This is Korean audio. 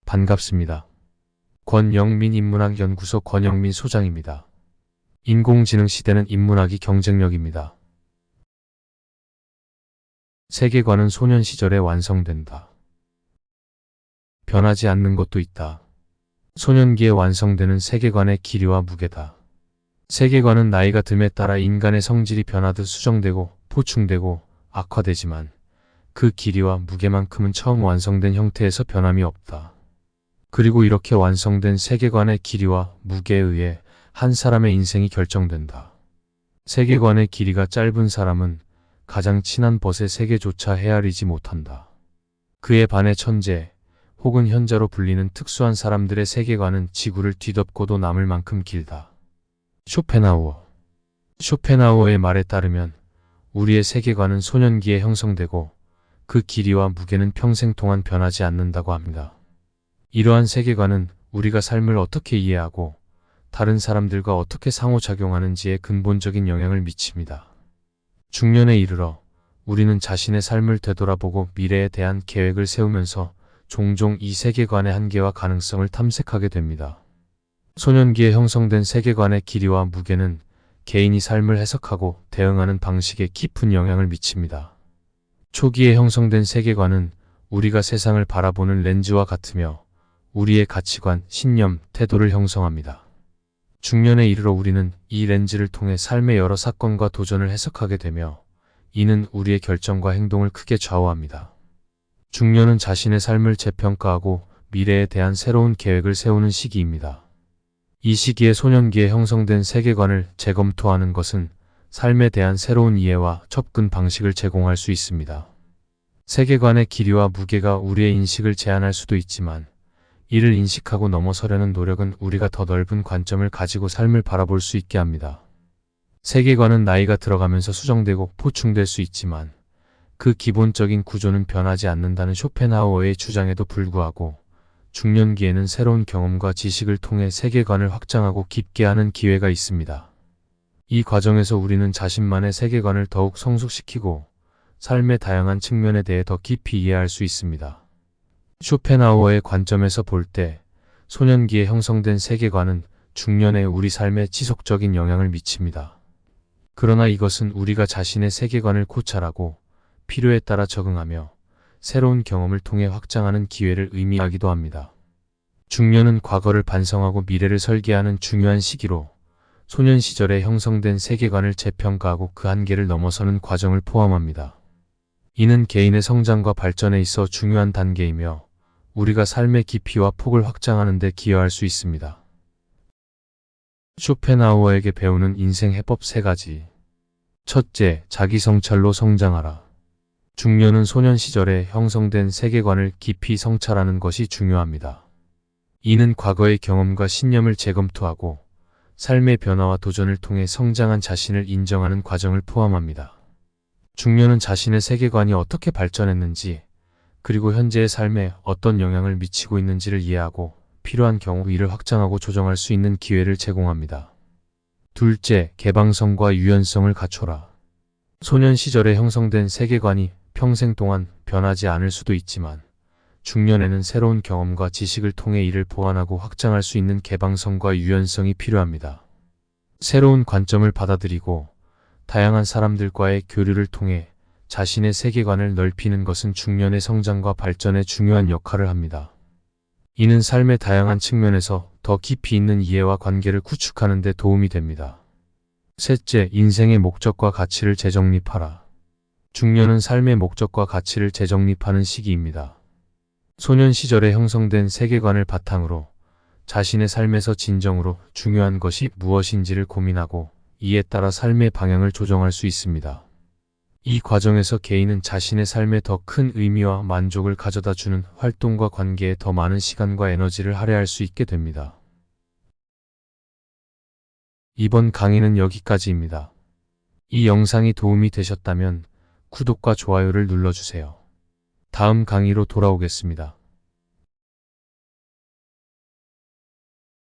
반갑습니다. 권영민 인문학연구소 권영민 소장입니다. 인공지능 시대는 인문학이 경쟁력입니다. 세계관은 소년 시절에 완성된다. 변하지 않는 것도 있다. 소년기에 완성되는 세계관의 길이와 무게다. 세계관은 나이가 듦에 따라 인간의 성질이 변하듯 수정되고 보충되고 악화되지만 그 길이와 무게만큼은 처음 완성된 형태에서 변함이 없다. 그리고 이렇게 완성된 세계관의 길이와 무게에 의해 한 사람의 인생이 결정된다. 세계관의 길이가 짧은 사람은 가장 친한 벗의 세계조차 헤아리지 못한다. 그에 반해 천재 혹은 현자로 불리는 특수한 사람들의 세계관은 지구를 뒤덮고도 남을 만큼 길다. 쇼펜하우어의 말에 따르면 우리의 세계관은 소년기에 형성되고 그 길이와 무게는 평생 동안 변하지 않는다고 합니다. 이러한 세계관은 우리가 삶을 어떻게 이해하고 다른 사람들과 어떻게 상호작용하는지에 근본적인 영향을 미칩니다. 중년에 이르러 우리는 자신의 삶을 되돌아보고 미래에 대한 계획을 세우면서 종종 이 세계관의 한계와 가능성을 탐색하게 됩니다. 소년기에 형성된 세계관의 길이와 무게는 개인이 삶을 해석하고 대응하는 방식에 깊은 영향을 미칩니다. 초기에 형성된 세계관은 우리가 세상을 바라보는 렌즈와 같으며 우리의 가치관, 신념, 태도를 형성합니다. 중년에 이르러 우리는 이 렌즈를 통해 삶의 여러 사건과 도전을 해석하게 되며 이는 우리의 결정과 행동을 크게 좌우합니다. 중년은 자신의 삶을 재평가하고 미래에 대한 새로운 계획을 세우는 시기입니다. 이 시기에 소년기에 형성된 세계관을 재검토하는 것은 삶에 대한 새로운 이해와 접근 방식을 제공할 수 있습니다. 세계관의 길이와 무게가 우리의 인식을 제한할 수도 있지만 이를 인식하고 넘어서려는 노력은 우리가 더 넓은 관점을 가지고 삶을 바라볼 수 있게 합니다. 세계관은 나이가 들어가면서 수정되고 보충될 수 있지만 그 기본적인 구조는 변하지 않는다는 쇼펜하우어의 주장에도 불구하고 중년기에는 새로운 경험과 지식을 통해 세계관을 확장하고 깊게 하는 기회가 있습니다. 이 과정에서 우리는 자신만의 세계관을 더욱 성숙시키고 삶의 다양한 측면에 대해 더 깊이 이해할 수 있습니다. 쇼펜하우어의 관점에서 볼 때 소년기에 형성된 세계관은 중년의 우리 삶에 지속적인 영향을 미칩니다. 그러나 이것은 우리가 자신의 세계관을 고찰하고 필요에 따라 적응하며 새로운 경험을 통해 확장하는 기회를 의미하기도 합니다. 중년은 과거를 반성하고 미래를 설계하는 중요한 시기로 소년 시절에 형성된 세계관을 재평가하고 그 한계를 넘어서는 과정을 포함합니다. 이는 개인의 성장과 발전에 있어 중요한 단계이며 우리가 삶의 깊이와 폭을 확장하는 데 기여할 수 있습니다. 쇼펜하우어에게 배우는 인생 해법 3가지. 첫째, 자기 성찰로 성장하라. 중년은 소년 시절에 형성된 세계관을 깊이 성찰하는 것이 중요합니다. 이는 과거의 경험과 신념을 재검토하고 삶의 변화와 도전을 통해 성장한 자신을 인정하는 과정을 포함합니다. 중년은 자신의 세계관이 어떻게 발전했는지 그리고 현재의 삶에 어떤 영향을 미치고 있는지를 이해하고 필요한 경우 이를 확장하고 조정할 수 있는 기회를 제공합니다. 둘째, 개방성과 유연성을 갖춰라. 소년 시절에 형성된 세계관이 평생 동안 변하지 않을 수도 있지만 중년에는 새로운 경험과 지식을 통해 이를 보완하고 확장할 수 있는 개방성과 유연성이 필요합니다. 새로운 관점을 받아들이고 다양한 사람들과의 교류를 통해 자신의 세계관을 넓히는 것은 중년의 성장과 발전에 중요한 역할을 합니다. 이는 삶의 다양한 측면에서 더 깊이 있는 이해와 관계를 구축하는 데 도움이 됩니다. 셋째, 인생의 목적과 가치를 재정립하라. 중년은 삶의 목적과 가치를 재정립하는 시기입니다. 소년 시절에 형성된 세계관을 바탕으로 자신의 삶에서 진정으로 중요한 것이 무엇인지를 고민하고 이에 따라 삶의 방향을 조정할 수 있습니다. 이 과정에서 개인은 자신의 삶에 더 큰 의미와 만족을 가져다 주는 활동과 관계에 더 많은 시간과 에너지를 할애할 수 있게 됩니다. 이번 강의는 여기까지입니다. 이 영상이 도움이 되셨다면 구독과 좋아요를 눌러주세요. 다음 강의로 돌아오겠습니다.